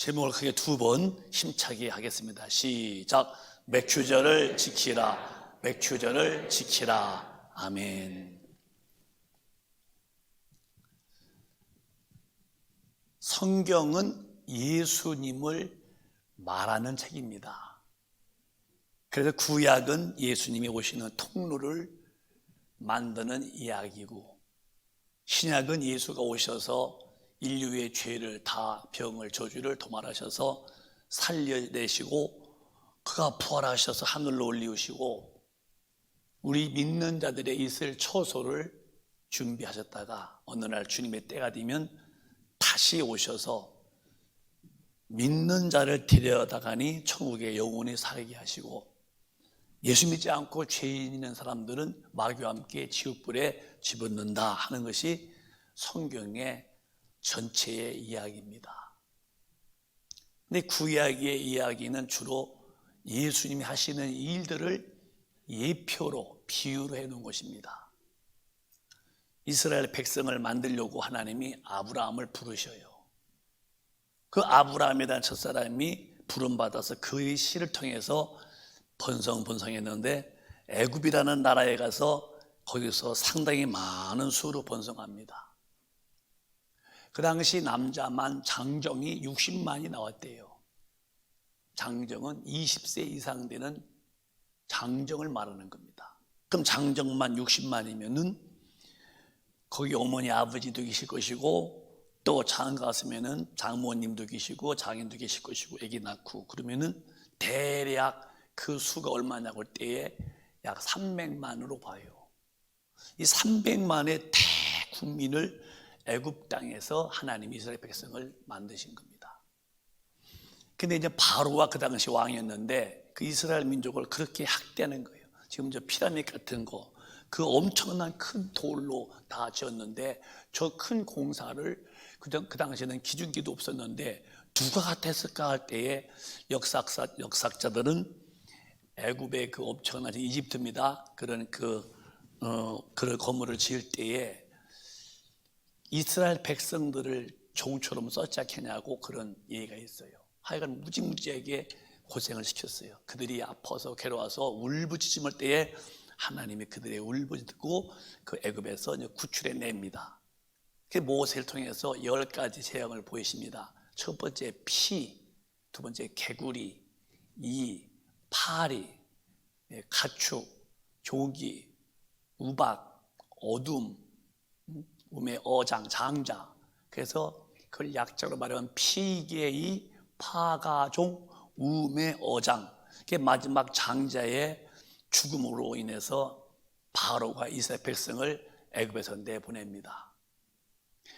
제목을 크게 두 번 힘차게 하겠습니다. 시작. 맥추절을 지키라. 맥추절을 지키라. 아멘. 성경은 예수님을 말하는 책입니다. 그래서 구약은 예수님이 오시는 통로를 만드는 이야기고, 신약은 예수가 오셔서 인류의 죄를 다 병을 저주를 도말하셔서 살려내시고 그가 부활하셔서 하늘로 올리우시고 우리 믿는 자들의 있을 처소를 준비하셨다가 어느 날 주님의 때가 되면 다시 오셔서 믿는 자를 데려다가니 천국에 영원히 살게 하시고, 예수 믿지 않고 죄인 있는 사람들은 마귀와 함께 지옥불에 집어넣는다 하는 것이 성경의 전체의 이야기입니다. 근데 구약의 이야기는 주로 예수님이 하시는 일들을 예표로 비유로 해놓은 것입니다. 이스라엘 백성을 만들려고 하나님이 아브라함을 부르셔요. 그 아브라함이라는 첫사람이 부름받아서 그의 씨를 통해서 번성했는데 애굽이라는 나라에 가서 거기서 상당히 많은 수로 번성합니다. 그 당시 남자만 장정이 60만이 나왔대요. 장정은 20세 이상 되는 장정을 말하는 겁니다. 그럼 장정만 60만이면은 거기 어머니 아버지도 계실 것이고, 또 장가 갔으면은 장모님도 계시고 장인도 계실 것이고 아기 낳고, 그러면은 대략 그 수가 얼마냐고 할 때에 약 300만으로 봐요. 이 300만의 대국민을 애굽 땅에서 하나님이 이스라엘 백성을 만드신 겁니다. 근데 이제 바로가 그 당시 왕이었는데 그 이스라엘 민족을 그렇게 학대하는 거예요. 지금 저 피라미드 같은 거, 그 엄청난 큰 돌로 다 지었는데 저 큰 공사를 그 당시에는 기중기도 없었는데 누가 같았을까 할 때에 역사학자들은 애굽의 그 엄청난 이집트입니다. 그런 그런 건물을 지을 때에 이스라엘 백성들을 종처럼 썼자겠냐고 그런 얘기가 있어요. 하여간 무지무지하게 고생을 시켰어요. 그들이 아파서 괴로워서 울부짖을 때에 하나님이 그들의 울부짖 듣고 그 애굽에서 구출해 냅니다. 그 모세를 통해서 10가지 재앙을 보이십니다. 첫 번째 피, 두 번째 개구리, 이, 파리, 가축, 조기, 우박, 어둠, 음의 어장, 장자. 그래서 그걸 약자로 말하면 피개의, 파가종, 음의 어장. 그게 마지막 장자의 죽음으로 인해서 바로가 이스라엘 백성을 애굽에서 내보냅니다.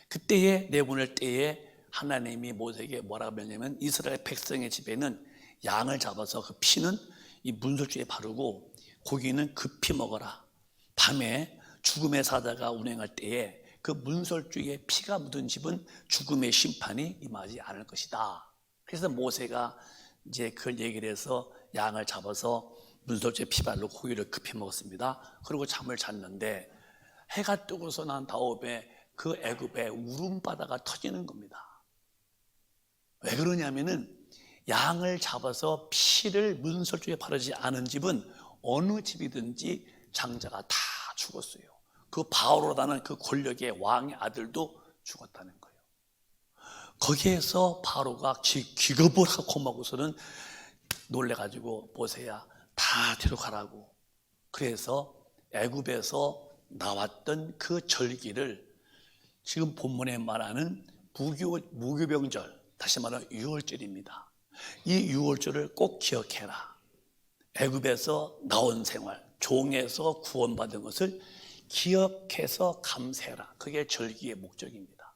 그때에 내보낼 때에 하나님이 모세에게 뭐라고 하냐면 이스라엘 백성의 집에는 양을 잡아서 그 피는 이 문설주에 바르고 고기는 급히 먹어라. 밤에 죽음의 사자가 운행할 때에 그 문설주에 피가 묻은 집은 죽음의 심판이 임하지 않을 것이다. 그래서 모세가 이제 그걸 얘기를 해서 양을 잡아서 문설주에 피 바르고 고기를 급히 먹었습니다. 그리고 잠을 잤는데 해가 뜨고서 난 다음에 그 애굽에 울음바다가 터지는 겁니다. 왜 그러냐면은 양을 잡아서 피를 문설주에 바르지 않은 집은 어느 집이든지 장자가 다 죽었어요. 그 바로라는 그 권력의 왕의 아들도 죽었다는 거예요. 거기에서 바로가 기겁을 하고 마고서는 놀래가지고 모세야 다 데려가라고. 그래서 애굽에서 나왔던 그 절기를 지금 본문에 말하는 무교병절, 다시 말하면 유월절입니다. 이 유월절을 꼭 기억해라. 애굽에서 나온 생활, 종에서 구원받은 것을 기억해서 감사해라. 그게 절기의 목적입니다.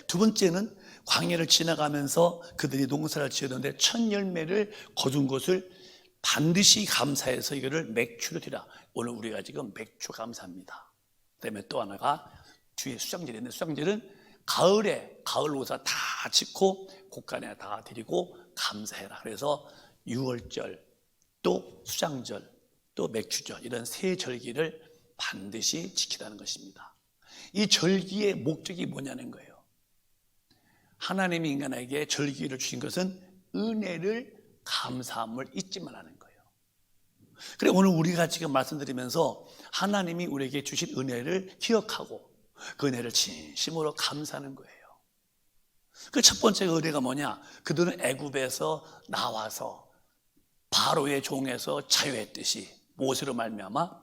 두 번째는 광야를 지나가면서 그들이 농사를 지었는데 첫 열매를 거둔 것을 반드시 감사해서 이거를 맥주로 드리라. 오늘 우리가 지금 맥주 감사합니다. 그다음에 또 하나가 뒤에 수장절이 있는데, 수장절은 가을에 가을 농사 다 짓고 곡간에 다 드리고 감사해라. 그래서 유월절, 또 수장절, 또 맥주절, 이런 세 절기를 반드시 지키라는 것입니다. 이 절기의 목적이 뭐냐는 거예요. 하나님이 인간에게 절기를 주신 것은 은혜를 감사함을 잊지 말라는 거예요. 그래 오늘 우리가 지금 말씀드리면서 하나님이 우리에게 주신 은혜를 기억하고 그 은혜를 진심으로 감사하는 거예요. 그 첫 번째 은혜가 뭐냐? 그들은 애굽에서 나와서 바로의 종에서 자유했듯이 모세로 말미암아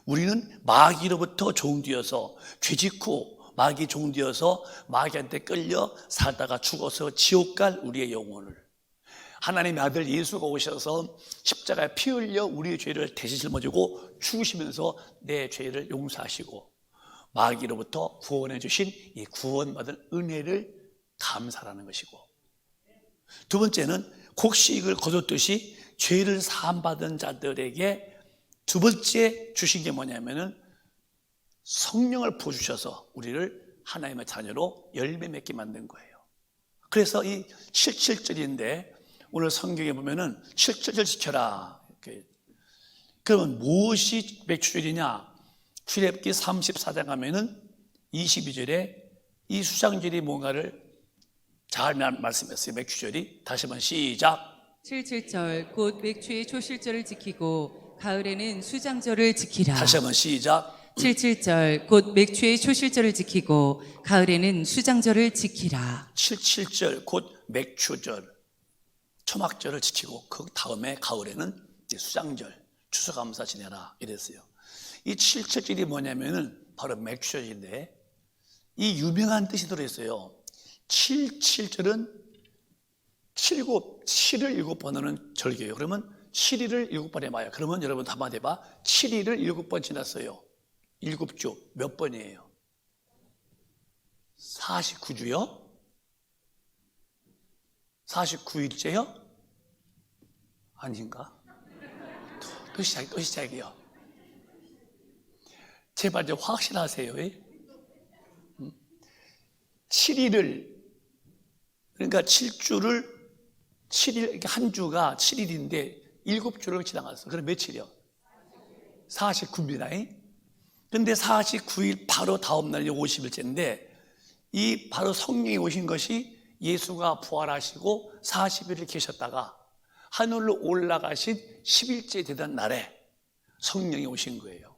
우리는 마귀로부터 종되어서 죄짓고 마귀 종되어서 마귀한테 끌려 살다가 죽어서 지옥 갈 우리의 영혼을 하나님의 아들 예수가 오셔서 십자가에 피 흘려 우리의 죄를 대신 짊어지고 죽으시면서 내 죄를 용서하시고 마귀로부터 구원해 주신 이 구원받은 은혜를 감사하는 것이고, 두 번째는 곡식을 거뒀듯이 죄를 사함받은 자들에게 두 번째 주신 게 뭐냐면은 성령을 부어주셔서 우리를 하나님의 자녀로 열매 맺게 만든 거예요. 그래서 이 77절인데 오늘 성경에 보면은 77절 지켜라. 그러면 무엇이 맥주절이냐? 출애굽기 34장 가면은 22절에 이 수장절이 뭔가를 잘 말씀했어요. 맥주절이. 다시 한번 시작. 77절 곧 맥주의 초실절을 지키고 가을에는 수장절을 지키라. 다시 한번 시작. 77절 곧 맥주의 초실절을 지키고 가을에는 수장절을 지키라. 77절 곧 맥주절, 초막절을 지키고 그 다음에 가을에는 이제 수장절, 추수감사 지내라 이랬어요. 이 77절이 뭐냐면은 바로 맥주절인데 이 유명한 뜻이 들어있어요. 77절은 7을 7번 하는 절기예요. 그러면 7일을 7번 해봐요. 그러면 여러분 한번 해봐. 7일을 7번 지났어요. 7주 몇 번이에요? 49주요? 49일째요? 아닌가? 또 시작이요. 제발 좀 확실하세요. 7일을 그러니까 7주를 7일, 한 주가 7일인데 7주를 지나갔어. 그럼 며칠이요? 49입니다. 근데 49일 바로 다음 날이 50일째인데 이 바로 성령이 오신 것이 예수가 부활하시고 40일을 계셨다가 하늘로 올라가신 10일째 되던 날에 성령이 오신 거예요.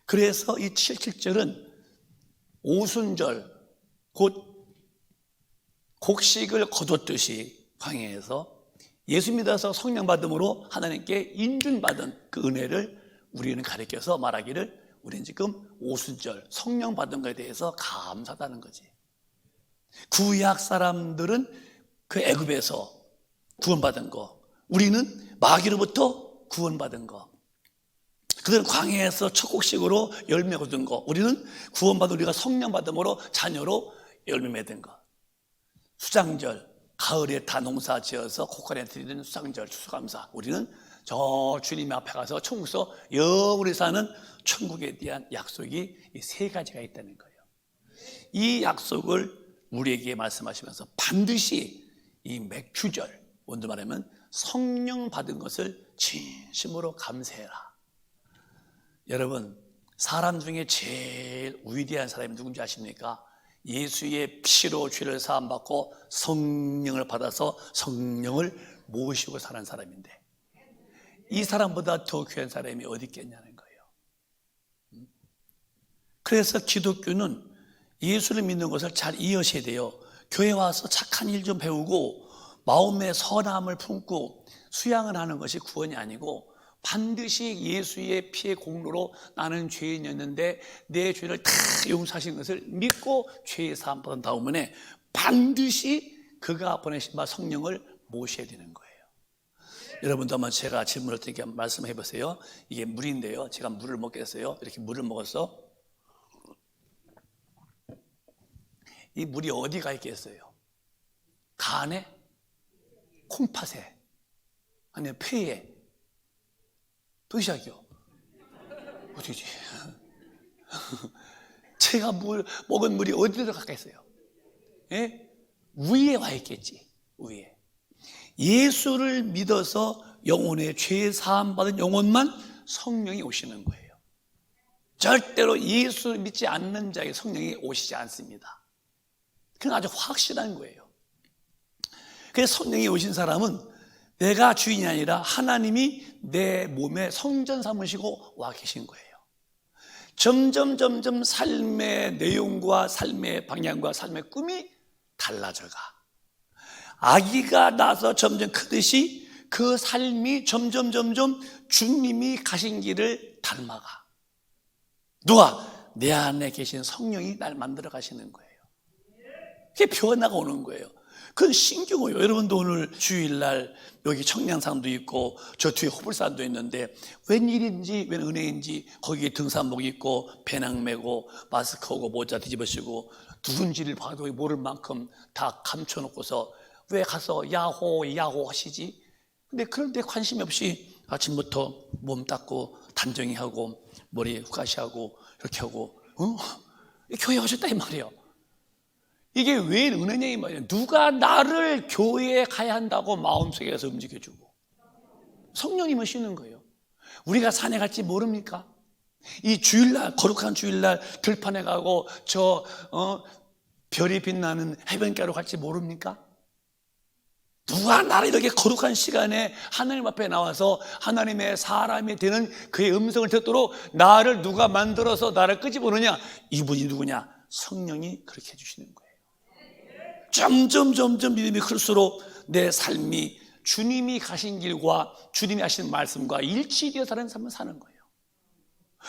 그래서 이 77절은 오순절 곧 곡식을 거뒀듯이 광야에서 예수 믿어서 성령 받음으로 하나님께 인준받은 그 은혜를 우리는 가리켜서 말하기를 우리는 지금 오순절 성령 받은 것에 대해서 감사하다는 거지. 구약 사람들은 그 애굽에서 구원받은 거, 우리는 마귀로부터 구원받은 거, 그들은 광야에서 첫 곡식으로 열매 거둔 거, 우리는 구원받은 우리가 성령 받음으로 자녀로 열매 맺은 거. 수장절, 가을에 다 농사 지어서 곡간에 드리는 수장절, 추수감사. 우리는 저 주님 앞에 가서 천국에서 영원히 사는 천국에 대한 약속이 이 세 가지가 있다는 거예요. 이 약속을 우리에게 말씀하시면서 반드시 이 맥주절, 원도 말하면 성령 받은 것을 진심으로 감사해라. 여러분, 사람 중에 제일 위대한 사람이 누군지 아십니까? 예수의 피로 죄를 사함받고 성령을 받아서 성령을 모시고 사는 사람인데 이 사람보다 더 귀한 사람이 어디 있겠냐는 거예요. 그래서 기독교는 예수를 믿는 것을 잘 이어셔야 돼요. 교회 와서 착한 일 좀 배우고 마음의 선함을 품고 수양을 하는 것이 구원이 아니고 반드시 예수의 피의 공로로 나는 죄인이었는데 내 죄를 다 용서하신 것을 믿고 죄의 사함 받은 다음에 반드시 그가 보내신 바 성령을 모셔야 되는 거예요. 여러분도 한번 제가 질문을 드리게 말씀해 보세요. 이게 물인데요. 제가 물을 먹겠어요. 이렇게 물을 먹었어. 이 물이 어디 가 있겠어요? 간에? 콩팥에? 아니면 폐에? 또 시작이요. 어디지? 제가 먹은 물이 어디로 가겠어요? 예? 위에 와 있겠지. 위에. 예수를 믿어서 영혼의 죄 사함 받은 영혼만 성령이 오시는 거예요. 절대로 예수 믿지 않는 자에게 성령이 오시지 않습니다. 그건 아주 확실한 거예요. 그래서 성령이 오신 사람은 내가 주인이 아니라 하나님이 내 몸에 성전 삼으시고 와 계신 거예요. 점점 삶의 내용과 삶의 방향과 삶의 꿈이 달라져가. 아기가 나서 점점 크듯이 그 삶이 점점 주님이 가신 길을 닮아가. 누가? 내 안에 계신 성령이 날 만들어 가시는 거예요. 그게 변화가 오는 거예요. 그건 신기해요. 여러분도 오늘 주일날 여기 청량산도 있고 저 뒤에 호불산도 있는데 웬일인지 웬 은혜인지 거기에 등산복 입고 배낭 메고 마스크하고 모자 뒤집어쓰고 누군지를 봐도 모를 만큼 다 감춰놓고서 왜 가서 야호 하시지? 근데 그런데 관심이 없이 아침부터 몸 닦고 단정히 하고 머리 후가시하고 이렇게 하고 교회 오셨다 이 말이에요. 이게 왜 은혜냐 이 말이에요. 누가 나를 교회에 가야 한다고 마음속에서 움직여주고 성령님은 쉬는 거예요. 우리가 산에 갈지 모릅니까? 이 주일날 거룩한 주일날 들판에 가고 저 별이 빛나는 해변가로 갈지 모릅니까? 누가 나를 이렇게 거룩한 시간에 하나님 앞에 나와서 하나님의 사람이 되는 그의 음성을 듣도록 나를 누가 만들어서 나를 끄집어내냐? 이분이 누구냐? 성령이 그렇게 해주시는 거예요. 점점 믿음이 클수록 내 삶이 주님이 가신 길과 주님이 하신 말씀과 일치되어 사는 삶을 사는 거예요.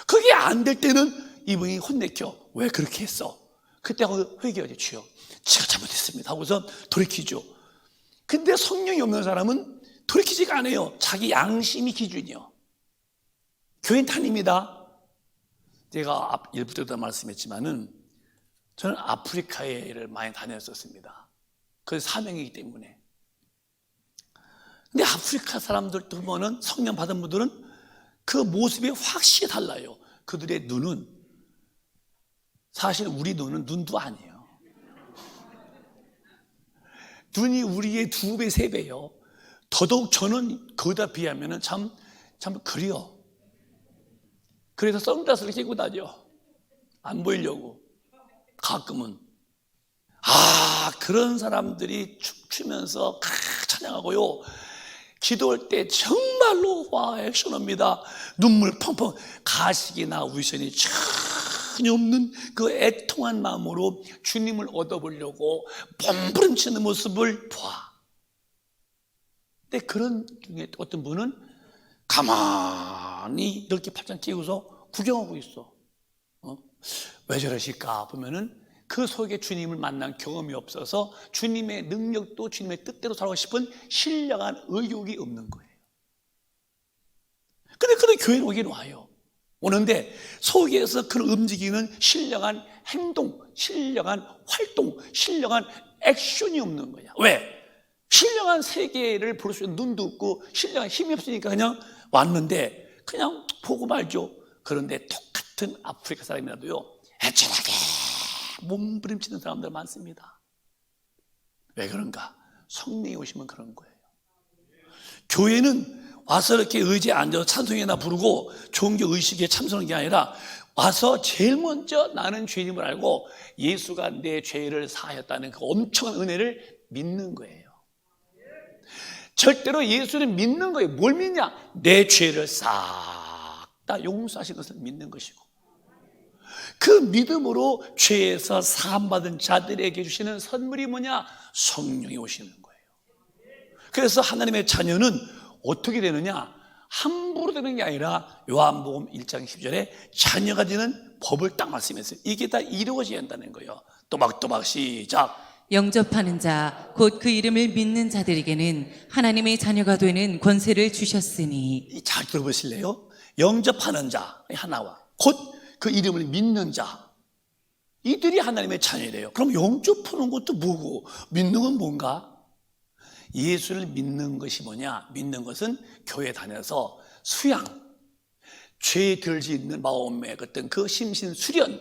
그게 안 될 때는 이분이 혼내켜. 왜 그렇게 했어? 그때 회개하죠. 주여 제가 잘못했습니다 하고서 돌이키죠. 근데 성령이 없는 사람은 돌이키지가 않아요. 자기 양심이 기준이요. 교인 다닙니다. 제가 일부 때도 말씀했지만은 저는 아프리카에를 많이 다녔었습니다. 그 사명이기 때문에. 근데 아프리카 사람들 보면은 성령 받은 분들은 그 모습이 확실히 달라요. 그들의 눈은 사실 우리 눈은 눈도 아니에요. 눈이 우리의 2배, 3배요. 더더욱 저는 거기다 비하면 참 그려. 그래서 선글라스를 끼고 다녀. 안 보이려고. 가끔은. 그런 사람들이 춤추면서 찬양하고요. 기도할 때 정말로 액션합니다. 눈물 펑펑. 가식이나 위선이 전혀 없는 그 애통한 마음으로 주님을 얻어보려고 몸부림치는 모습을 봐. 근데 그런 중에 어떤 분은 가만히 이렇게 팔짱 끼고서 구경하고 있어. 왜 저러실까 보면은 그 속에 주님을 만난 경험이 없어서 주님의 능력도 주님의 뜻대로 살고 싶은 신령한 의욕이 없는 거예요. 근데 그런 교회에 오긴 와요. 오는데 속에서 그런 움직이는 신령한 행동, 신령한 활동, 신령한 액션이 없는 거야. 왜? 신령한 세계를 볼 수 있는 눈도 없고 신령한 힘이 없으니까 그냥 왔는데 그냥 보고 말죠. 그런데 똑같은 아프리카 사람이라도요, 애절하게 몸부림치는 사람들 많습니다. 왜 그런가? 성령이 오시면 그런 거예요. 교회는 와서 이렇게 의지에 앉아서 찬송이나 부르고 종교 의식에 참석하는 게 아니라 와서 제일 먼저 나는 죄인임을 알고 예수가 내 죄를 사하였다는 그 엄청난 은혜를 믿는 거예요. 절대로 예수를 믿는 거예요. 뭘 믿냐? 내 죄를 싹 다 용서하신 것을 믿는 것이고, 그 믿음으로 죄에서 사함받은 자들에게 주시는 선물이 뭐냐? 성령이 오시는 거예요. 그래서 하나님의 자녀는 어떻게 되느냐? 함부로 되는 게 아니라 요한복음 1장 10절에 자녀가 되는 법을 딱 말씀했어요. 이게 다 이루어져야 한다는 거예요. 또박또박 시작. 영접하는 자, 곧 그 이름을 믿는 자들에게는 하나님의 자녀가 되는 권세를 주셨으니. 잘 들어보실래요? 영접하는 자 하나와 곧 그 이름을 믿는 자, 이들이 하나님의 자녀래요. 그럼 영접하는 것도 뭐고 믿는 건 뭔가? 예수를 믿는 것이 뭐냐? 믿는 것은 교회 다녀서 수양, 죄 들지 있는 마음의 어떤 그 심신 수련,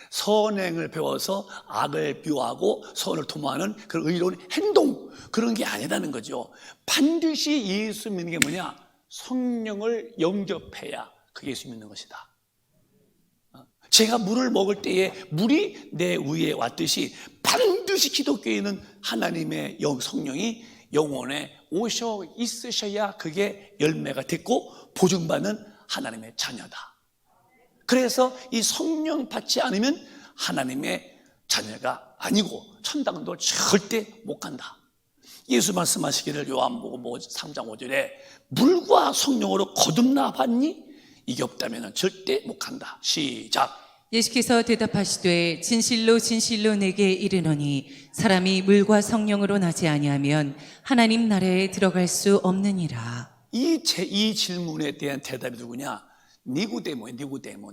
선행을 배워서 악을 비워하고 선을 도모하는 그런 의로운 행동, 그런 게 아니라는 거죠. 반드시 예수 믿는 게 뭐냐? 성령을 영접해야 그게 예수 믿는 것이다. 제가 물을 먹을 때에 물이 내 위에 왔듯이 반드시 기독교인은 하나님의 성령이 영혼에 오셔 있으셔야 그게 열매가 됐고 보증받는 하나님의 자녀다. 그래서 이 성령 받지 않으면 하나님의 자녀가 아니고 천당도 절대 못 간다. 예수 말씀하시기를 요한복음 3장 5절에 물과 성령으로 거듭나 봤니? 이게 없다면 절대 못 간다. 시작. 예수께서 대답하시되 진실로 진실로 내게 이르노니 사람이 물과 성령으로 나지 아니하면 하나님 나라에 들어갈 수 없느니라. 이 질문에 대한 대답이 누구냐? 니고데모예요.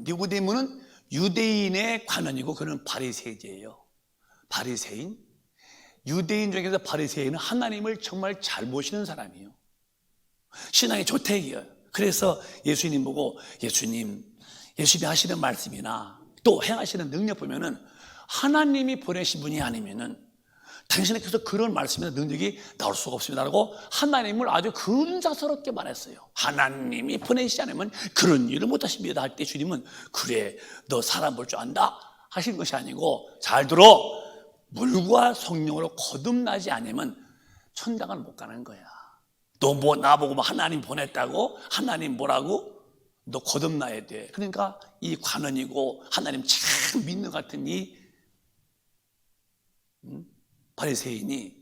니고데모는 유대인의 관원이고 그는 바리새인이에요. 바리새인. 유대인 중에서 바리새인은 하나님을 정말 잘 모시는 사람이에요. 신앙이 좋대요. 그래서 예수님 보고 예수님이 하시는 말씀이나 또 행하시는 능력 보면은 하나님이 보내신 분이 아니면은 당신에게서 그런 말씀이나 능력이 나올 수가 없습니다라고 하나님을 아주 근사스럽게 말했어요. 하나님이 보내시지 않으면 그런 일을 못하십니다 할 때 주님은 그래 너 사람 볼 줄 안다 하신 것이 아니고 잘 들어 물과 성령으로 거듭나지 않으면 천당을 못 가는 거야. 너 뭐 나보고 하나님 보냈다고? 하나님 뭐라고? 너 거듭나야 돼. 그러니까 이 관원이고 하나님 참 믿는 것 같은 이 바리새인이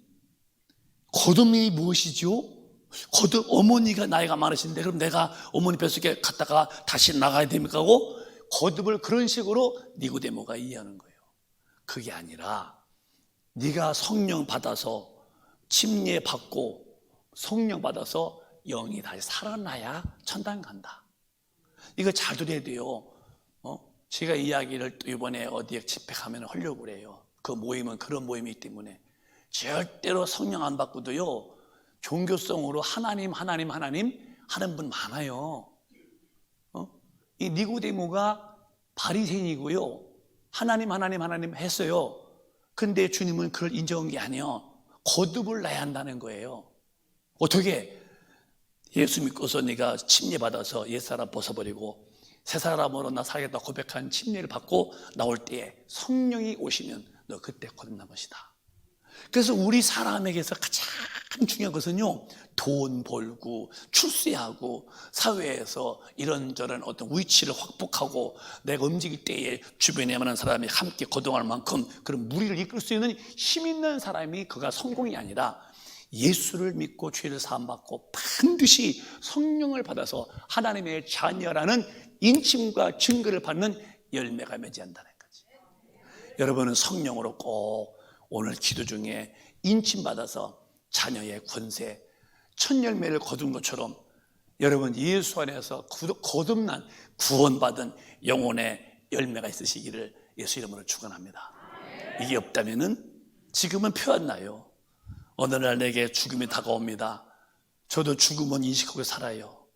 거듭이 무엇이죠? 어머니가 나이가 많으신데 그럼 내가 어머니 뱃속에 갔다가 다시 나가야 됩니까? 하고 거듭을 그런 식으로 니고데모가 이해하는 거예요. 그게 아니라 네가 성령 받아서 침례 받고 성령 받아서 영이 다시 살아나야 천당 간다. 이거 잘 들어야 돼요. 제가 이야기를 또 이번에 어디에 집회하면 하려고 그래요. 그 모임은 그런 모임이기 때문에 절대로 성령 안 받고도요 종교성으로 하나님 하는 분 많아요. 이 니고데모가 바리새인이고요 하나님 했어요. 근데 주님은 그걸 인정한 게 아니에요. 거듭을 나야 한다는 거예요. 어떻게? 예수 믿고서 네가 침례 받아서 옛사람 벗어버리고 새 사람으로 나 살겠다 고백한 침례를 받고 나올 때에 성령이 오시면 너 그때 거듭난 것이다. 그래서 우리 사람에게서 가장 중요한 것은요 돈 벌고 출세하고 사회에서 이런저런 어떤 위치를 확보하고 내가 움직일 때에 주변에 많은 사람이 함께 거듭할 만큼 그런 무리를 이끌 수 있는 힘 있는 사람이 그가 성공이 아니라 예수를 믿고 죄를 사함받고 반드시 성령을 받아서 하나님의 자녀라는 인침과 증거를 받는 열매가 맺어진다는 거지. 여러분은 성령으로 꼭 오늘 기도 중에 인침받아서 자녀의 권세, 첫 열매를 거둔 것처럼 여러분 예수 안에서 거듭난 구원받은 영혼의 열매가 있으시기를 예수 이름으로 축원합니다. 이게 없다면은 지금은 표 안 나요. 어느 날 내게 죽음이 다가옵니다. 저도 죽음은 인식하고 살아요.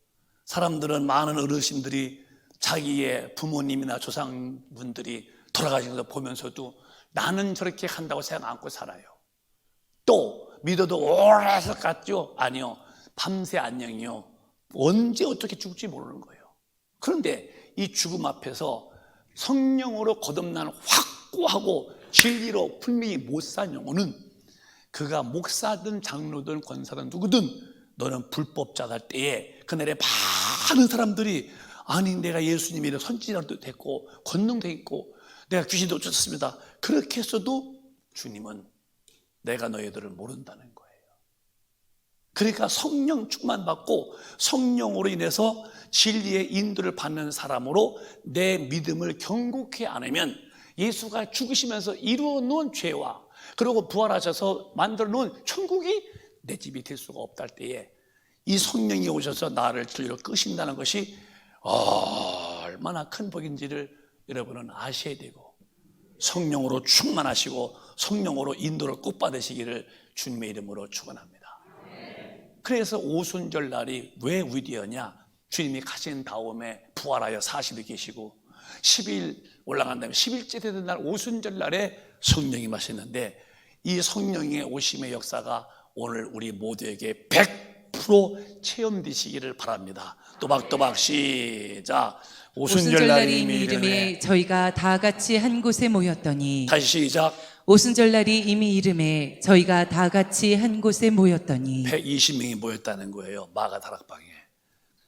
사람들은 많은 어르신들이 자기의 부모님이나 조상분들이 돌아가신 걸 보면서도 나는 저렇게 한다고 생각 않고 살아요. 또 믿어도 오래 살 것 같죠? 아니요. 밤새 안녕이요. 언제 어떻게 죽을지 모르는 거예요. 그런데 이 죽음 앞에서 성령으로 거듭난 확고하고 진리로 분명히 못 산 영혼은 그가 목사든 장로든 권사든 누구든 너는 불법자가 할 때에 그날에 많은 사람들이 아니 내가 예수님의 선지자도 됐고 권능도 있고 내가 귀신도 쫓았습니다. 그렇게 했어도 주님은 내가 너희들을 모른다는 거예요. 그러니까 성령 충만 받고 성령으로 인해서 진리의 인도를 받는 사람으로 내 믿음을 경고케 않으면 예수가 죽으시면서 이루어 놓은 죄와 그리고 부활하셔서 만들어 놓은 천국이 내 집이 될 수가 없다 할 때에 이 성령이 오셔서 나를 진리로 끄신다는 것이 얼마나 큰 복인지를 여러분은 아셔야 되고 성령으로 충만하시고 성령으로 인도를 꼭 받으시기를 주님의 이름으로 축원합니다. 그래서 오순절 날이 왜 위대하냐? 주님이 가신 다음에 부활하여 40일 계시고 10일 올라간 다음에 10일째 되는 날 오순절 날에 성령이 마시는데 이 성령의 오심의 역사가 오늘 우리 모두에게 100% 100% 체험되시기를 바랍니다. 또박또박 시작. 오순절날 이미 이름에 저희가 다 같이 한 곳에 모였더니 다시 시작. 오순절날이 이미 이름에 저희가 다 같이 한 곳에 모였더니 120명이 모였다는 거예요. 마가 다락방에.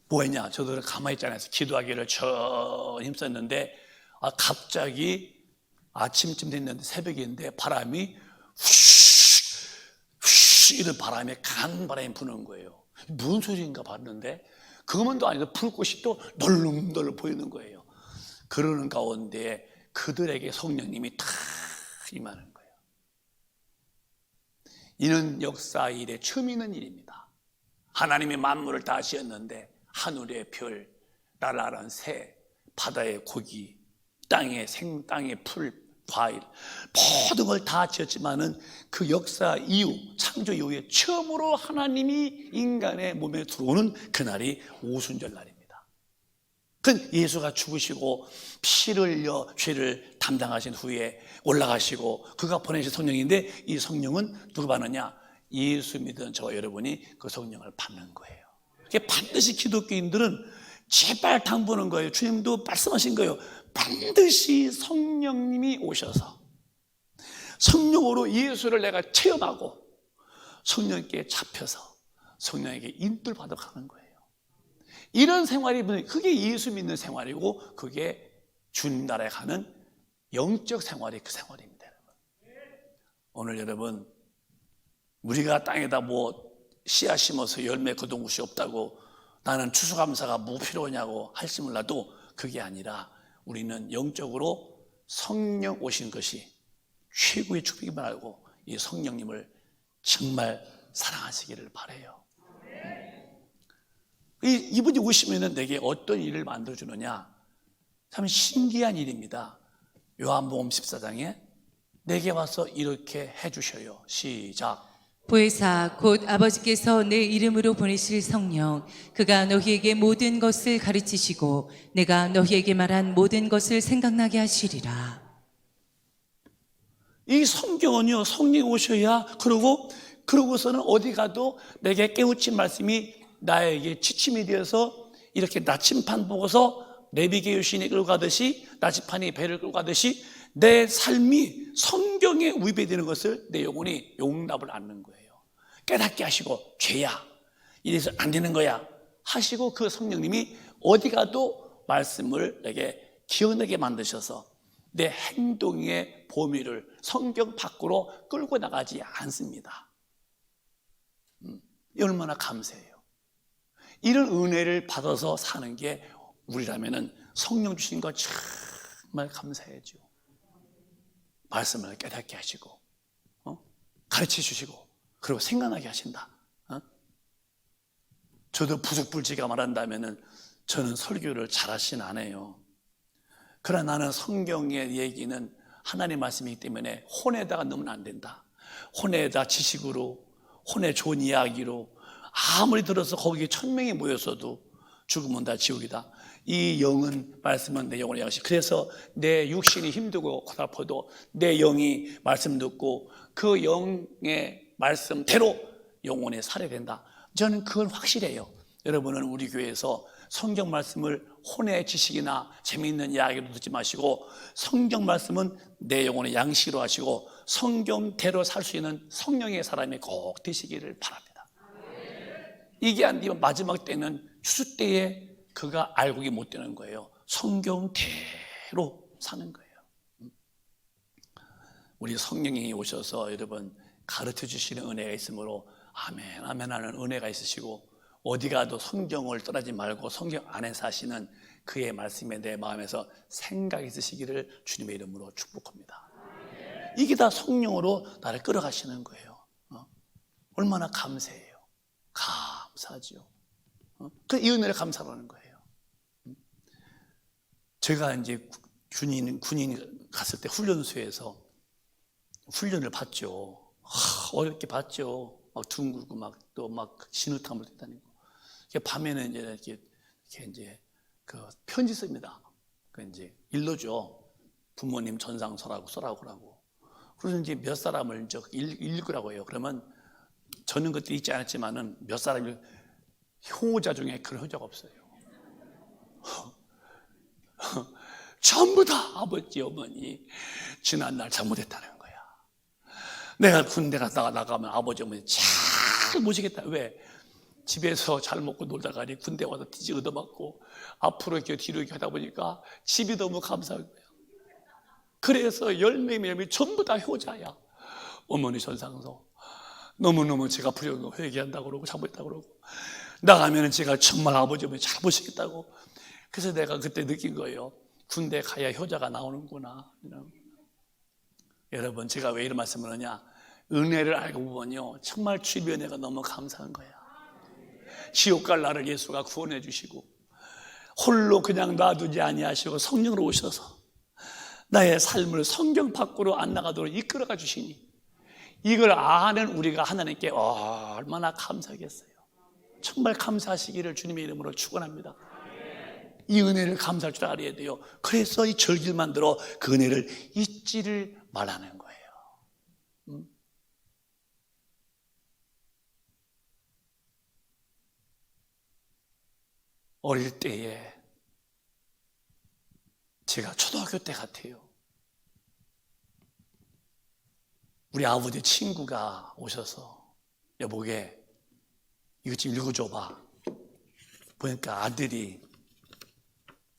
뭐했냐? 저도 가만히 있지 않아서 기도하기를 저 힘썼는데 갑자기 아침쯤 됐는데 새벽인데 바람이 휘쉬 휘쉬 이런 바람에 강한 바람이 부는 거예요. 무슨 소리인가 봤는데 그것만도 아니고 불꽃이 또 널름널름 보이는 거예요. 그러는 가운데 그들에게 성령님이 탁 임하는 거예요. 이는 역사 일에 처음 있는 일입니다. 하나님이 만물을 다 지었는데 하늘의 별, 날아가는 새, 바다의 고기, 땅의 풀, 과일 모든 걸 다 지었지만은 그 역사 이후, 창조 이후에 처음으로 하나님이 인간의 몸에 들어오는 그날이 오순절 날입니다. 그 예수가 죽으시고 피를 흘려 죄를 담당하신 후에 올라가시고 그가 보내신 성령인데 이 성령은 누가 받느냐? 예수 믿은 저와 여러분이 그 성령을 받는 거예요. 반드시 기독교인들은 제발 당부하는 거예요. 주님도 말씀하신 거예요. 반드시 성령님이 오셔서 성령으로 예수를 내가 체험하고 성령께 잡혀서 성령에게 인도를 받아가는 거예요. 이런 생활이 그게 예수 믿는 생활이고 그게 주님 나라에 가는 영적 생활이 그 생활입니다. 오늘 여러분 우리가 땅에다 씨앗 심어서 열매 거둔 곳이 없다고 나는 추수감사가 뭐 필요하냐고 할지 몰라도 그게 아니라 우리는 영적으로 성령 오신 것이 최고의 축복임을 알고 이 성령님을 정말 사랑하시기를 바라요. 이분이 오시면 내게 어떤 일을 만들어주느냐? 참 신기한 일입니다. 요한복음 14장에 내게 와서 이렇게 해주셔요. 시작. 보혜사 곧 아버지께서 내 이름으로 보내실 성령 그가 너희에게 모든 것을 가르치시고 내가 너희에게 말한 모든 것을 생각나게 하시리라. 이 성경은요 성령이 오셔야 그러고서는 어디 가도 내게 깨우친 말씀이 나에게 지침이 되어서 이렇게 나침판 보고서 레위기 여신이 끌고 가듯이 나침판이 배를 끌고 가듯이 내 삶이 성경에 위배되는 것을 내 영혼이 용납을 않는 거예요. 깨닫게 하시고 죄야 이래서 안 되는 거야 하시고 그 성령님이 어디 가도 말씀을 내게 기억나게 만드셔서 내 행동의 범위를 성경 밖으로 끌고 나가지 않습니다. 얼마나 감사해요. 이런 은혜를 받아서 사는 게 우리라면은 성령 주신 거 정말 감사해야죠. 말씀을 깨닫게 하시고 가르쳐 주시고 그리고 생각나게 하신다. 저도 부득불지가 말한다면은 저는 설교를 잘하진 않아요. 그러나 나는 성경의 얘기는 하나님 말씀이기 때문에 혼에다가 넣으면 안 된다. 혼에다 지식으로, 혼에 좋은 이야기로 아무리 들어서 거기에 1000명이 모였어도 죽으면 다 지옥이다. 이 영은 말씀은 내 영혼의 양식. 그래서 내 육신이 힘들고 고달퍼도 내 영이 말씀 듣고 그 영의 말씀대로 영혼에 살아야 된다. 저는 그건 확실해요. 여러분은 우리 교회에서 성경 말씀을 혼의 지식이나 재미있는 이야기로 듣지 마시고 성경 말씀은 내 영혼의 양식으로 하시고 성경대로 살 수 있는 성령의 사람이 꼭 되시기를 바랍니다. 이게 안 되면 마지막 때는 추수 때에 그가 알곡이 못 되는 거예요. 성경대로 사는 거예요. 우리 성령이 오셔서 여러분 가르쳐 주시는 은혜가 있으므로 아멘 아멘 하는 은혜가 있으시고 어디 가도 성경을 떠나지 말고 성경 안에 사시는 그의 말씀에 내 마음에서 생각이 있으시기를 주님의 이름으로 축복합니다. 이게 다 성령으로 나를 끌어가시는 거예요. 얼마나 감사해요. 감사하죠. 이 은혜를 감사하는 거예요. 제가 이제 군인 갔을 때 훈련소에서 훈련을 받죠. 어렵게 봤죠. 막 둥글고 또 진흙탕물 다니고. 밤에는 이제 편지 씁니다. 이제 일러줘. 부모님 전상 써라고. 그래서 이제 몇 사람을 이제 읽으라고 해요. 그러면 저는 그때 읽지 않았지만은 몇 사람이 효자 중에 그런 효자가 없어요. 전부 다 아버지, 어머니 지난날 잘못했다는 거야. 내가 군대 갔다가 나가면 아버지, 어머니 잘 모시겠다. 왜? 집에서 잘 먹고 놀다가 군대 와서 뒤지 얻어맞고 앞으로 이렇게 뒤로 이렇게 하다 보니까 집이 너무 감사한 거야. 그래서 10명이 전부 다 효자야. 어머니 전상서 너무너무 제가 불효 회개한다고 그러고 잘못했다고 그러고 나가면 제가 정말 아버지, 어머니 잘 모시겠다고. 그래서 내가 그때 느낀 거예요. 군대 가야 효자가 나오는구나. 여러분, 제가 왜 이런 말씀을 하냐, 은혜를 알고 보면요 정말 주의 은혜가 너무 감사한 거야. 지옥 갈 나를 예수가 구원해 주시고 홀로 그냥 놔두지 아니하시고 성령으로 오셔서 나의 삶을 성경 밖으로 안 나가도록 이끌어가 주시니 이걸 아는 우리가 하나님께 얼마나 감사하겠어요. 정말 감사하시기를 주님의 이름으로 축원합니다. 이 은혜를 감사할 줄 알아야 돼요. 그래서 이 절기를 만들어 그 은혜를 잊지를 말라는 거예요. 어릴 때에 제가 초등학교 때 같아요. 우리 아버지 친구가 오셔서 여보게 이것 좀 읽어줘봐. 보니까 아들이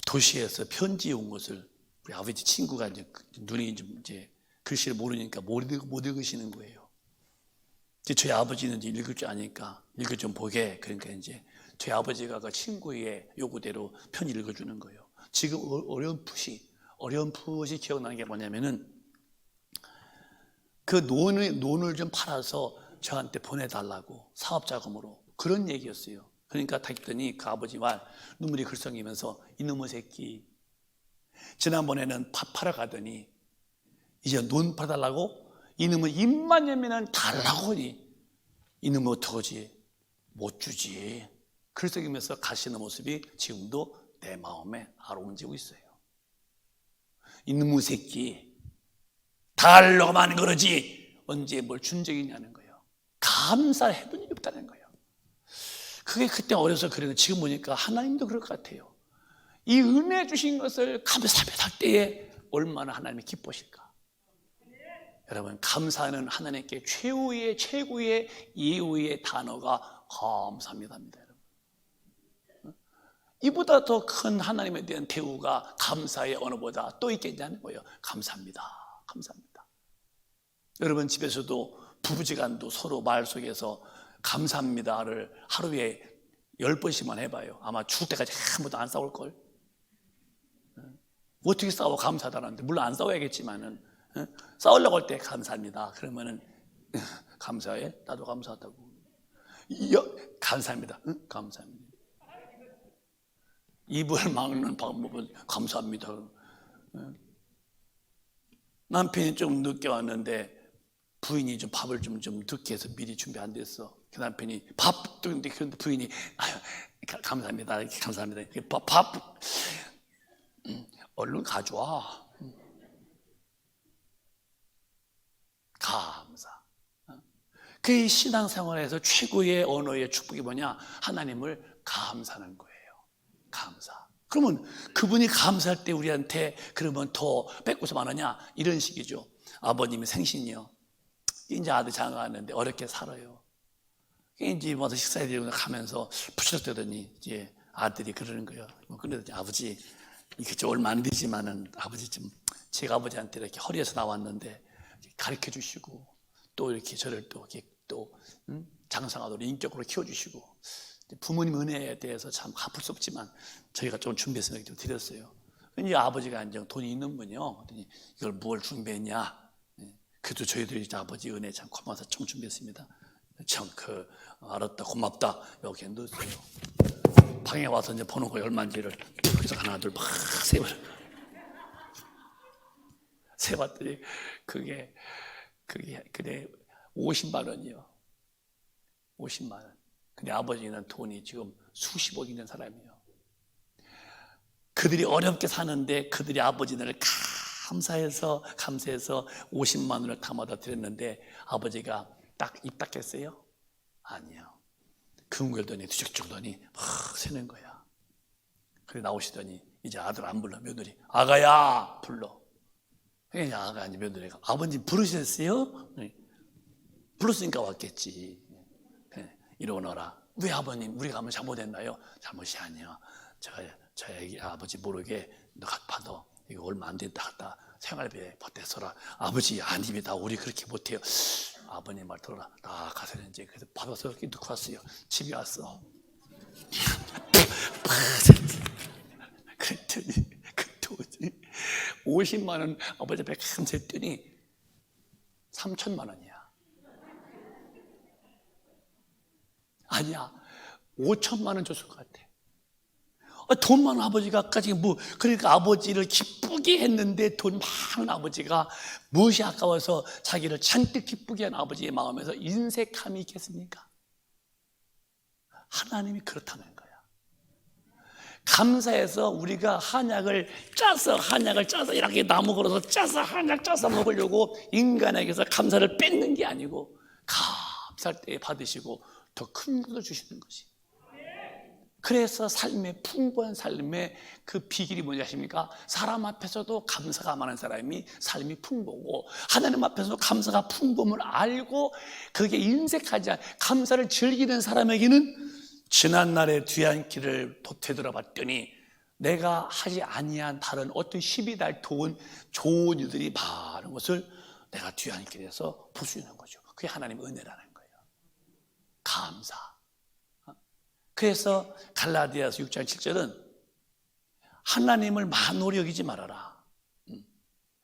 도시에서 편지 온 것을 우리 아버지 친구가 이제 눈이 좀 이제 글씨를 모르니까 못 읽으시는 거예요. 이제 저희 아버지는 이제 읽을 줄 아니까 읽어 좀 보게. 그러니까 이제 저희 아버지가 그 친구의 요구대로 편지 읽어주는 거예요. 지금 어렴풋이 기억나는 게 뭐냐면은 그 논을 좀 팔아서 저한테 보내달라고 사업자금으로 그런 얘기였어요. 그러니까 다 했더니 그 아버지와 눈물이 글썽이면서 이놈의 새끼 지난번에는 밥 팔아 가더니 이제 논 팔아달라고 이놈은 입만 열면 달라고 하니 이놈은 어떡하지? 못 주지. 글썽이면서 가시는 모습이 지금도 내 마음에 아롱지고 있어요. 이놈의 새끼 달라고만 그러지 언제 뭘 준 적이 있냐는 거예요. 감사해 본 일이 없다는 거예요. 그게 그때 어려서 그랬는데 지금 보니까 하나님도 그럴 것 같아요. 이 은혜 주신 것을 감사할 때에 얼마나 하나님이 기뻐하실까. 여러분, 감사는 하나님께 최고의 예우의 단어가 감사합니다입니다. 여러분, 이보다 더 큰 하나님에 대한 대우가 감사의 언어보다 또 있겠냐는 거예요. 감사합니다. 감사합니다. 여러분, 집에서도 부부지간도 서로 말 속에서 감사합니다를 하루에 10번씩만 해봐요. 아마 죽을 때까지 한 번도 안 싸울걸. 어떻게 싸워 감사하다는데. 물론 안 싸워야겠지만은 싸우려고 할 때 감사합니다. 그러면은 감사해? 나도 감사하다고. 감사합니다. 감사합니다. 입을 막는 방법은 감사합니다. 남편이 좀 늦게 왔는데 부인이 좀 밥을 좀 늦게 해서 미리 준비 안 됐어. 그 남편이 밥 뜨는데 그런데 부인이 감사합니다. 감사합니다. 밥 얼른 가져와. 감사. 그 신앙생활에서 최고의 언어의 축복이 뭐냐? 하나님을 감사하는 거예요. 감사. 그러면 그분이 감사할 때 우리한테 그러면 더 뺏고서 많으냐? 이런 식이죠. 아버님이 생신이요. 이제 아들 장가갔는데 어렵게 살아요. 이제 와서 식사해 드리고 가면서 부추럭대더니 이제 아들이 그러는 거예요. 그러더니 아버지 이게 좀 얼마 안 되지만은 아버지 좀 제가 아버지한테 이렇게 허리에서 나왔는데 가르쳐 주시고 또 이렇게 저를 또 이렇게 또 장성하도록 인격으로 키워주시고 부모님 은혜에 대해서 참 갚을 수 없지만 저희가 좀 준비해서 좀 드렸어요. 이제 아버지가 이제 돈이 있는 분이요. 그랬더니 이걸 뭘 준비했냐? 그래도 저희들이 이제 아버지 은혜 참 고마워서 좀 준비했습니다. 참 알았다 고맙다 이렇게 넣었어요. 방에 와서 이제 보는 거 얼마인지를 그래서 하나 둘 막 세봤더니 그게 그래 50만 원이요. 50만 원. 근데 아버지는 돈이 지금 수십억 있는 사람이에요. 그들이 어렵게 사는데 그들이 아버지를 감사해서 50만 원을 담아다 드렸는데 아버지가 딱 입 닦겠어요? 아니요. 금걸더니 뒤적거더니 막 새는 거야. 그래 나오시더니 이제 아들 안 불러. 며느리 아가야 불러. 그냥 아가 아니 며느리가 아버님 부르셨어요? 불렀으니까 왔겠지. 이러고 너라. 왜 아버님 우리가 한번 잘못했나요? 잘못이 아니야. 저희 아버지 모르게 너 받아. 이거 얼마 안 된다 하다 생활비에 보태서라. 아버지 아닙니다. 우리 그렇게 못해요. 아버님 말 들어라. 나 가서 이제 그래서 받아서 이렇게 넣고 왔어요. 집에 왔어. 그랬더니 그 돈이 50만 원 아버지 앞에 감사했더니 3천만 원이야. 아니야 5천만 원 줬을 것 같아. 돈 많은 아버지가 까지 그러니까 아버지를 기쁘게 했는데 돈 많은 아버지가 무엇이 아까워서 자기를 잔뜩 기쁘게 한 아버지의 마음에서 인색함이 있겠습니까? 하나님이 그렇다는 거야. 감사해서 우리가 한약을 짜서 이렇게 나무 걸어서 짜서 한약 짜서 먹으려고 인간에게서 감사를 뺏는 게 아니고 감사할 때 받으시고 더 큰 것을 주시는 것이. 그래서 삶의 풍부한 삶의 그 비결이 뭔지 아십니까? 사람 앞에서도 감사가 많은 사람이 삶이 풍부하고 하나님 앞에서도 감사가 풍부함을 알고 그게 인색하지 않고 감사를 즐기는 사람에게는 지난날의 뒤안길을 되돌아봤더니 내가 하지 아니한 다른 어떤 12달 도운 좋은 일들이 많은 것을 내가 뒤안길에서 볼 수 있는 거죠. 그게 하나님의 은혜라는 거예요. 감사. 그래서 갈라디아서 6장 7절은 하나님을 만홀히 여기지 말아라.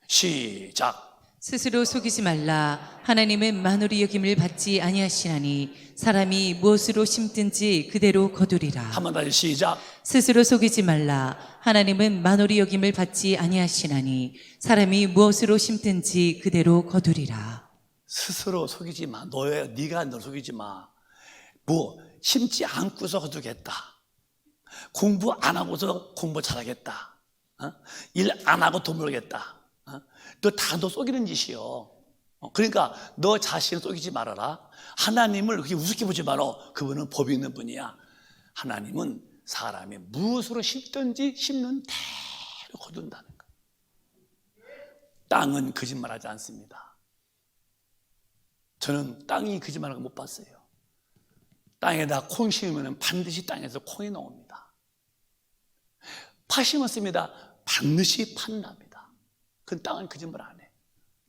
시작. 스스로 속이지 말라. 하나님은 만홀히 여김을 받지 아니하시나니 사람이 무엇으로 심든지 그대로 거두리라. 한 번 다시 시작. 스스로 속이지 말라. 하나님은 만홀히 여김을 받지 아니하시나니 사람이 무엇으로 심든지 그대로 거두리라. 스스로 속이지 마. 네가 너 속이지 마. 심지 않고서 거두겠다. 공부 안 하고서 공부 잘하겠다. 일 안 하고 돈 벌겠다. 너 속이는 짓이요. 그러니까 너 자신을 속이지 말아라. 하나님을 그렇게 우습게 보지 마라. 그분은 법이 있는 분이야. 하나님은 사람이 무엇으로 심든지 심는 대로 거둔다는 거예요. 땅은 거짓말하지 않습니다. 저는 땅이 거짓말하는 거 못 봤어요. 땅에다 콩 심으면 반드시 땅에서 콩이 나옵니다. 파 심었습니다. 반드시 팥 납니다. 그 땅은 거짓말 안 해.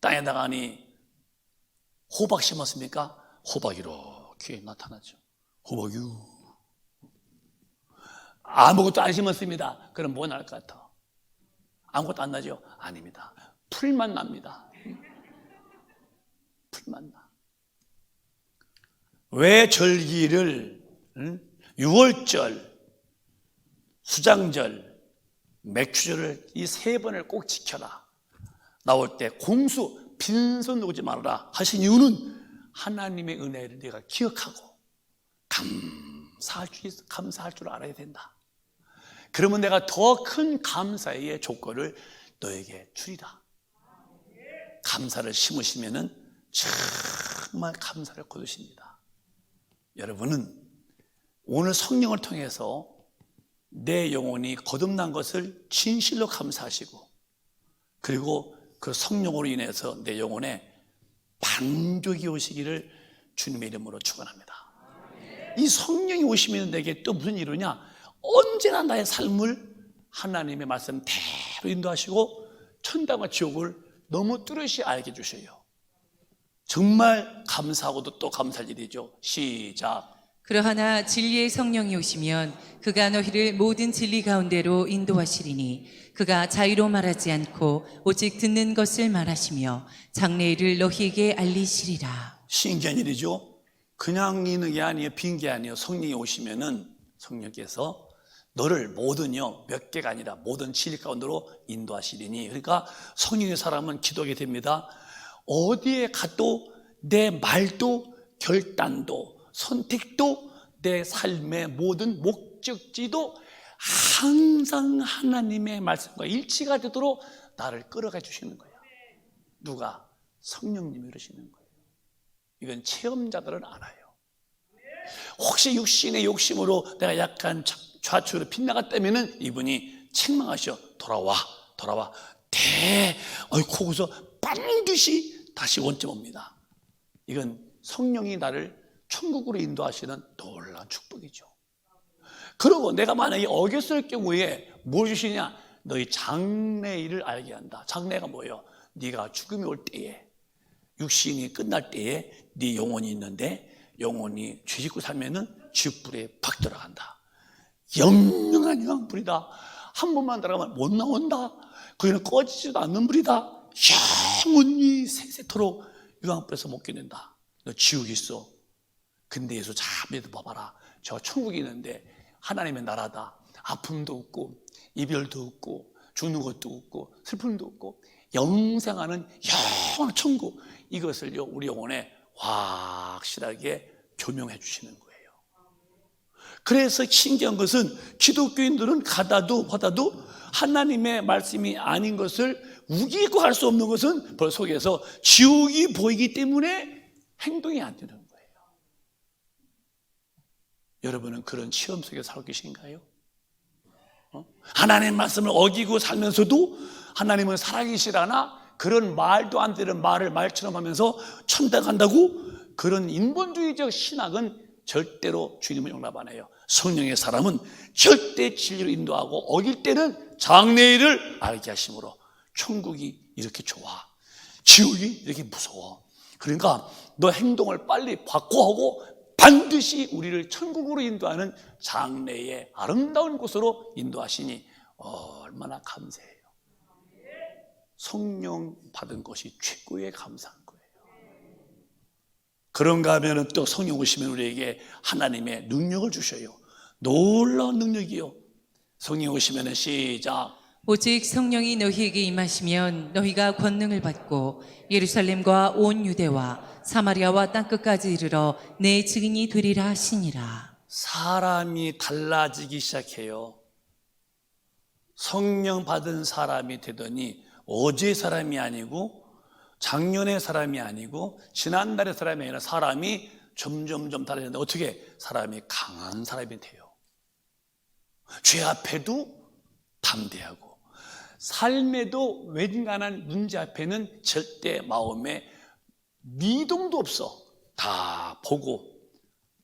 땅에다가 호박 심었습니까? 호박이 이렇게 나타나죠. 호박이 아무것도 안 심었습니다. 그럼 뭐 날 것 같아? 아무것도 안 나죠? 아닙니다. 풀만 납니다. 풀만 나. 왜 절기를 6월절, 수장절, 맥주절을 이 3번을 꼭 지켜라. 나올 때 공수, 빈손 놓지 말아라 하신 이유는 하나님의 은혜를 내가 기억하고 감사할 줄 알아야 된다. 그러면 내가 더 큰 감사의 조건을 너에게 주리라. 감사를 심으시면은 정말 감사를 거두십니다. 여러분은 오늘 성령을 통해서 내 영혼이 거듭난 것을 진실로 감사하시고 그리고 그 성령으로 인해서 내 영혼에 반격이 오시기를 주님의 이름으로 축원합니다. 이 성령이 오시면 내게 또 무슨 일이냐? 언제나 나의 삶을 하나님의 말씀 대로 인도하시고 천당과 지옥을 너무 뚜렷이 알게 해주셔요. 정말 감사하고도 또 감사할 일이죠. 시작. 그러하나 진리의 성령이 오시면 그가 너희를 모든 진리 가운데로 인도하시리니 그가 자유로 말하지 않고 오직 듣는 것을 말하시며 장래일을 너희에게 알리시리라. 신기한 일이죠. 그냥 있는 게 아니에요. 빈 게 아니에요. 성령이 오시면은 성령께서 너를 모든요 몇 개가 아니라 모든 진리 가운데로 인도하시리니. 그러니까 성령의 사람은 기도하게 됩니다. 어디에 가도 내 말도 결단도 선택도 내 삶의 모든 목적지도 항상 하나님의 말씀과 일치가 되도록 나를 끌어가 주시는 거예요. 누가? 성령님이 그러시는 거예요. 이건 체험자들은 알아요. 혹시 육신의 욕심으로 내가 약간 좌측으로 빗나갔다면은 이분이 책망하셔. 돌아와. 거기서 반드시 다시 원점 옵니다. 이건 성령이 나를 천국으로 인도하시는 놀라운 축복이죠. 그리고 내가 만약에 어겼을 경우에 뭘 주시냐? 너희 장래일을 알게 한다. 장래가 뭐예요? 네가 죽음이 올 때에, 육신이 끝날 때에 네 영혼이 있는데 영혼이 죄 짓고 살면은 지옥불에 팍 들어간다. 영영한 유황불이다. 한 번만 들어가면 못 나온다. 거기는 꺼지지도 않는 불이다. 영원히 세세토록 유황불에서 못 견딘다. 너 지옥이 있어. 근데 예수 잘 믿어봐라. 저 천국이 있는데 하나님의 나라다. 아픔도 없고 이별도 없고 죽는 것도 없고 슬픔도 없고 영생하는 영원한 천국, 이것을요 우리 영혼에 확실하게 조명해 주시는 거예요. 그래서 신기한 것은 기독교인들은 받아도 하나님의 말씀이 아닌 것을 우기고 할 수 없는 것은 벌 속에서 지옥이 보이기 때문에 행동이 안 되는 거예요. 여러분은 그런 체험 속에 살고 계신가요? 하나님의 말씀을 어기고 살면서도 하나님은 살아계시라나 그런 말도 안 되는 말을 말처럼 하면서 천당 간다고, 그런 인본주의적 신학은 절대로 주님을 용납 안 해요. 성령의 사람은 절대 진리로 인도하고 어길 때는 장래일을 알게 하심으로 천국이 이렇게 좋아, 지옥이 이렇게 무서워. 그러니까 너 행동을 빨리 바꿔하고 반드시 우리를 천국으로 인도하는 장래의 아름다운 곳으로 인도하시니 얼마나 감사해요. 성령 받은 것이 최고의 감사한 거예요. 그런가 하면 또 성령 오시면 우리에게 하나님의 능력을 주셔요. 놀라운 능력이요. 성령 오시면 시작. 오직 성령이 너희에게 임하시면 너희가 권능을 받고 예루살렘과 온 유대와 사마리아와 땅끝까지 이르러 내 증인이 되리라 하시니라. 사람이 달라지기 시작해요. 성령 받은 사람이 되더니 어제 사람이 아니고 작년의 사람이 아니고 지난달의 사람이 아니라 사람이 점점점 달라지는데 어떻게? 사람이 강한 사람이 돼요. 죄 앞에도 담대하고 삶에도 웬간한 문제 앞에는 절대 마음에 미동도 없어. 다 보고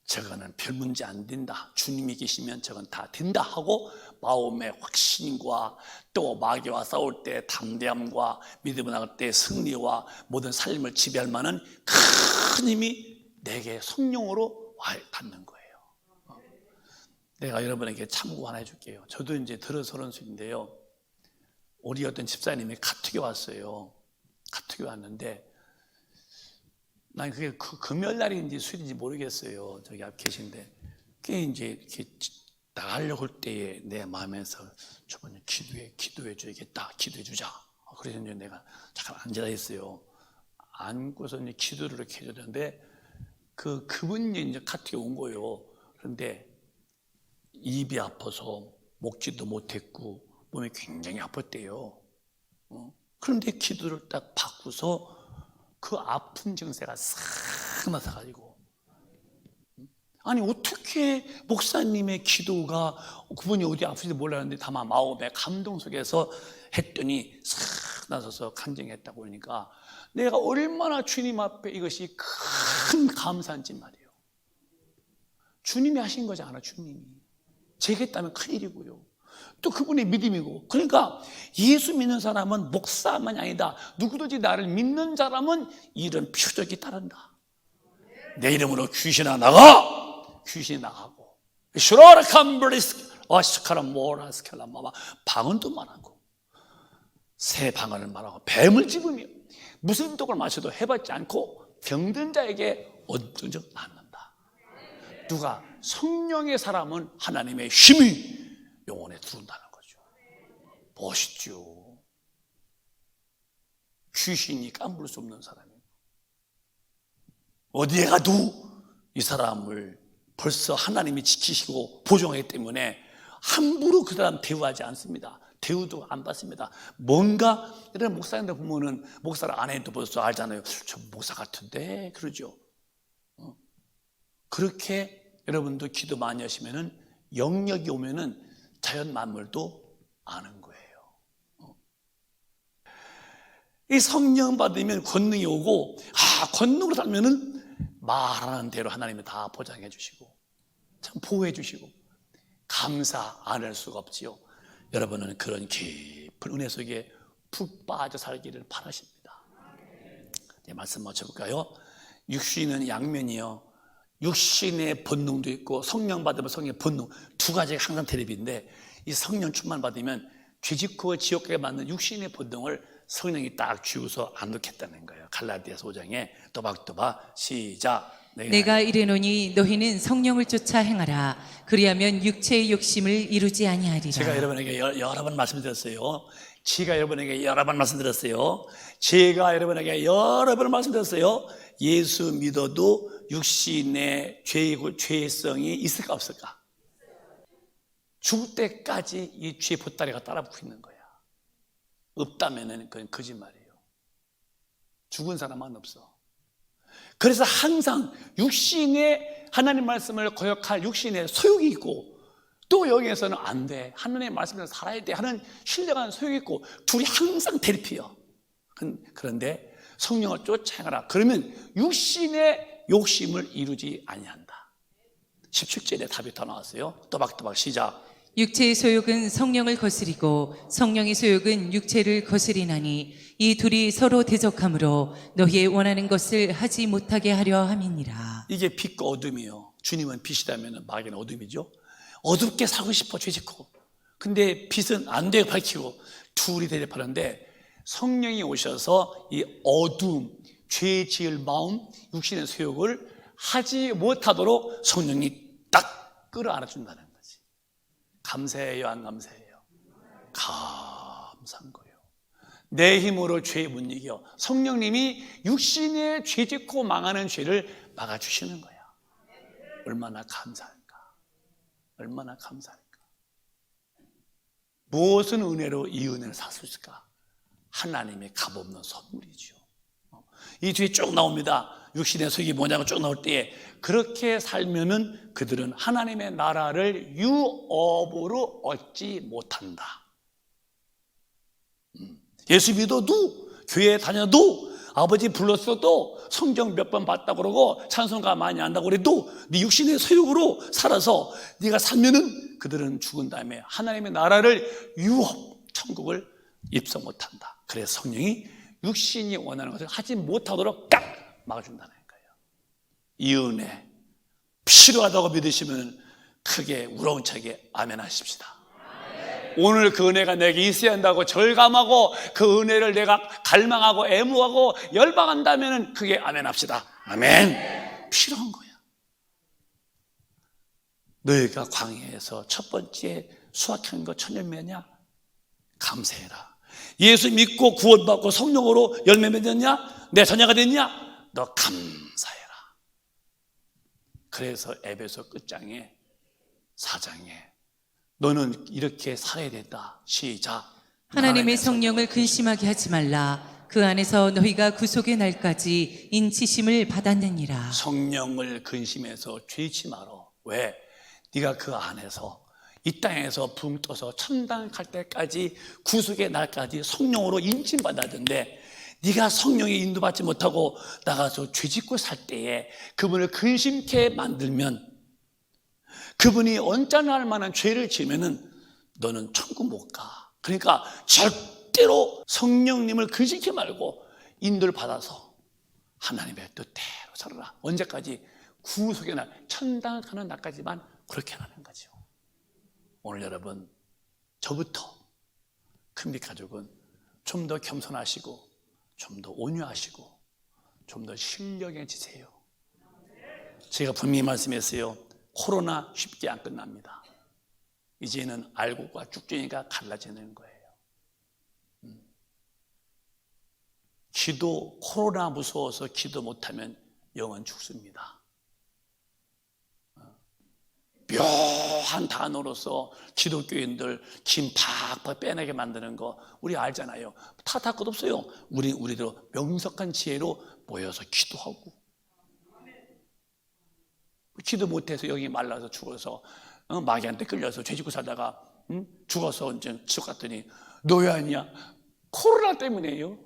저거는 별 문제 안 된다, 주님이 계시면 저건 다 된다 하고 마음의 확신과 또 마귀와 싸울 때 담대함과 믿음을 나갈 때 승리와 모든 삶을 지배할 만한 큰 힘이 내게 성령으로 닿는 거예요. 내가 여러분에게 참고 하나 해줄게요. 저도 이제 들어서 30인데요. 우리 어떤 집사님이 카톡이 왔어요. 카톡이 왔는데 난 그게 금요일 날인지 수요일인지 모르겠어요. 저기 앞 계신데 그게 이제 이렇게 나가려고 할 때에 내 마음에서 저번에 기도해 줘야겠다, 기도해 주자. 그래서 이제 내가 잠깐 앉아 있어요. 앉고서 이제 기도를 이렇게 해줬는데 그분이 이제 카톡이 온 거예요. 그런데 입이 아파서 먹지도 못했고 몸이 굉장히 아팠대요. 그런데 기도를 딱 받고서 그 아픈 증세가 싹 나서가지고, 아니 어떻게 목사님의 기도가, 그분이 어디 아프지도 몰랐는데 다만 마음의 감동 속에서 했더니 싹 나서서 간증했다고 하니까 내가 얼마나 주님 앞에 이것이 큰 감사한지 말이에요. 주님이 하신 거잖아. 주님이 제가 했다면 큰일이고요, 또 그분의 믿음이고. 그러니까 예수 믿는 사람은 목사만이 아니다, 누구든지 나를 믿는 사람은 이런 표적이 따른다. 내 이름으로 귀신아 나가! 귀신이 나가고, 방언도 말하고, 새 방언을 말하고, 뱀을 집으며 무슨 독을 마셔도 해받지 않고 병든 자에게 언증 낫는다. 누가? 성령의 사람은 하나님의 힘이 영혼에 들어온다는 거죠. 멋있죠. 귀신이 깜부를 수 없는 사람이에요. 어디에 가도 이 사람을 벌써 하나님이 지키시고 보존하기 때문에 함부로 그 사람 대우하지 않습니다. 대우도 안 받습니다. 뭔가 이런 목사님들 보면은 목사를 안 해도 벌써 알잖아요. 저 목사 같은데 그러죠. 그렇게 여러분도 기도 많이 하시면은 영역이 오면은 자연 만물도 아는 거예요. 이 성령 받으면 권능이 오고, 권능으로 살면은 말하는 대로 하나님이 다 보장해 주시고 참 보호해 주시고 감사 안 할 수가 없지요. 여러분은 그런 깊은 은혜 속에 푹 빠져 살기를 바라십니다. 네, 말씀 맞춰볼까요? 육신은 양면이요, 육신의 본능도 있고 성령 받으면 성령의 본능, 두 가지가 항상 대립인데, 이 성령 충만 받으면 죄짓고 지옥 가게 만든 육신의 본능을 성령이 딱 쥐어서 안 넣겠다는 거예요. 갈라디아서 5장에 또박또박 시작. 내가 이르노니 너희는 성령을 쫓아 행하라. 그리하면 육체의 욕심을 이루지 아니하리라. 제가 여러분에게 여러 번 말씀드렸어요. 제가 여러분에게 여러 번 말씀드렸어요. 제가 여러분에게 여러 번 말씀드렸어요. 예수 믿어도 육신의 죄성이 있을까 없을까? 죽을 때까지 이 죄의 보따리가 따라붙고 있는 거야. 없다면은 그건 거짓말이에요. 죽은 사람은 없어. 그래서 항상 육신의 하나님 말씀을 거역할 육신의 소욕이 있고, 또 여기에서는 안 돼, 하나님의 말씀대로 살아야 돼 하는 신령한 소욕이 있고, 둘이 항상 대립해요. 그런데 성령을 쫓아가라. 그러면 육신의 욕심을 이루지 아니한다. 17절에 답이 더 나왔어요. 또박또박 시작. 육체의 소욕은 성령을 거스리고 성령의 소욕은 육체를 거스리나니 이 둘이 서로 대적하므로 너희의 원하는 것을 하지 못하게 하려 함이니라. 이게 빛과 어둠이요. 주님은 빛이라면 마귀는 어둠이죠. 어둡게 살고 싶어, 죄짓고. 근데 빛은 안 돼, 밝히고. 둘이 대립하는데, 성령이 오셔서 이 어둠, 죄 지을 마음, 육신의 소욕을 하지 못하도록 성령이 딱 끌어안아준다는 거지. 감사해요, 안 감사해요? 감사한 거예요. 내 힘으로 죄 못 이겨. 성령님이 육신의 죄 짓고 망하는 죄를 막아주시는 거야. 얼마나 감사할까? 얼마나 감사할까? 무엇은 은혜로 이 은혜를 살 수 있을까? 하나님의 값없는 선물이죠. 이 뒤에 쭉 나옵니다. 육신의 속이 뭐냐고 쭉 나올 때에, 그렇게 살면은 그들은 하나님의 나라를 유업으로 얻지 못한다. 예수 믿어도, 교회 다녀도, 아버지 불렀어도, 성경 몇 번 봤다고 그러고 찬송가 많이 한다고 그래도 네 육신의 소욕으로 살아서 네가 살면은 그들은 죽은 다음에 하나님의 나라를 유업, 천국을 입성 못한다. 그래서 성령이 육신이 원하는 것을 하지 못하도록 딱 막아준다는 거예요. 이 은혜 필요하다고 믿으시면 크게 우렁차게 아멘 하십시다. 오늘 그 은혜가 내게 있어야 한다고 절감하고 그 은혜를 내가 갈망하고 애무하고 열망한다면 크게 아멘 합시다. 아멘. 필요한 거야. 너희가 광야에서 첫 번째 수확한 거 천년매냐? 감사해라. 예수 믿고 구원받고 성령으로 열매 맺었냐? 내 자녀가 됐냐? 너 감사해라. 그래서 에베소 끝장에 4장에 너는 이렇게 살아야 된다. 시작. 하나님의 성령을 근심하게 하지 말라. 그 안에서 너희가 구속의 날까지 인치심을 받았느니라. 성령을 근심해서 죄지 마라. 왜? 네가 그 안에서 이 땅에서 붕 떠서 천당 갈 때까지 구속의 날까지 성령으로 인침받았는데, 네가 성령의 인도받지 못하고 나가서 죄짓고 살 때에 그분을 근심케 만들면, 그분이 언짢아할 만한 죄를 지으면은 너는 천국 못 가. 그러니까 절대로 성령님을 근심케 말고 인도를 받아서 하나님의 뜻대로 살아라. 언제까지? 구속의 날, 천당 가는 날까지만 그렇게 하는 거죠. 오늘 여러분, 저부터 큰빛 가족은 좀 더 겸손하시고 좀 더 온유하시고 좀 더 신령해지세요. 제가 분명히 말씀했어요. 코로나 쉽게 안 끝납니다. 이제는 알곡과 쭉쟁이가 갈라지는 거예요. 기도, 코로나 무서워서 기도 못하면 영은 죽습니다. 묘한 단어로서 기독교인들 김 팍팍 빼내게 만드는 거 우리 알잖아요. 탓할 것 없어요. 우리도 명석한 지혜로 모여서 기도하고, 기도 못해서 여기 말라서 죽어서 마귀한테 끌려서 죄짓고 살다가 죽어서 이제 지옥 갔더니 너 왜 아니야? 코로나 때문에요.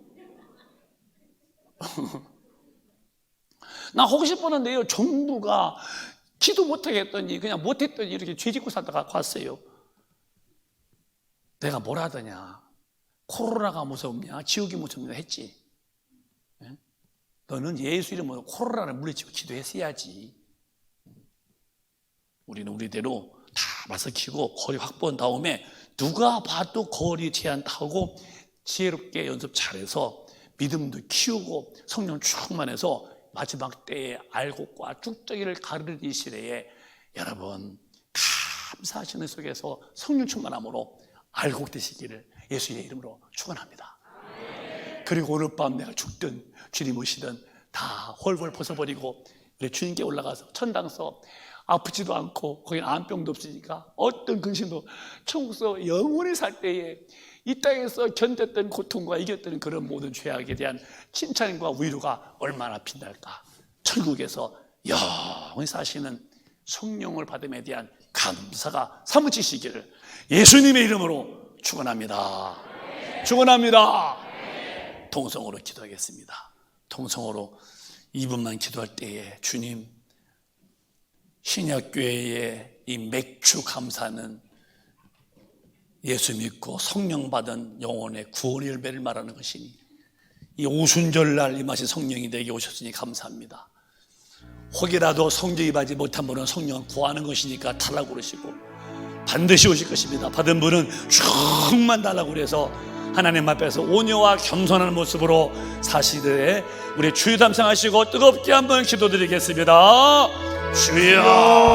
나 하고 싶었는데요, 정부가 기도 못하게 했더니 그냥 못했더니 이렇게 죄짓고 살다가 갔어요. 내가 뭘 하더냐, 코로나가 무섭냐, 지옥이 무섭냐 했지. 너는 예수 이름으로 코로나를 물리치고 기도했어야지. 우리는 우리대로 다 맞서키고 거리 확보한 다음에 누가 봐도 거리 제한하고 지혜롭게 연습 잘해서 믿음도 키우고 성령 충만해서 마지막 때에 알곡과 쭉저기를 가르는 이 시대에 여러분 감사하시는 속에서 성령 충만함으로 알곡 되시기를 예수의 이름으로 축원합니다. 그리고 오늘 밤 내가 죽든 주님 오시든 다 홀홀 벗어버리고 우리 주님께 올라가서 천당서 아프지도 않고 거기는 암병도 없으니까 어떤 근심도 천국서 영원히 살 때에 이 땅에서 견뎠던 고통과 이겼던 그런 모든 죄악에 대한 칭찬과 위로가 얼마나 빛날까. 천국에서 영원히 사시는 성령을 받음에 대한 감사가 사무치시기를 예수님의 이름으로 축원합니다. 축원합니다. 통성으로 기도하겠습니다. 통성으로 2분만 기도할 때에 주님, 신약교회의 이 맥주 감사는 예수 믿고 성령 받은 영혼의 구원의 열매를 말하는 것이니 이 오순절날 임하신 성령이 내게 오셨으니 감사합니다. 혹이라도 성령 임하지 못한 분은 성령을 구하는 것이니까 달라고 그러시고 반드시 오실 것입니다. 받은 분은 충만 달라고 그래서 하나님 앞에서 온유와 겸손한 모습으로 사시되 우리 주여 담상하시고 뜨겁게 한번 기도드리겠습니다. 주여.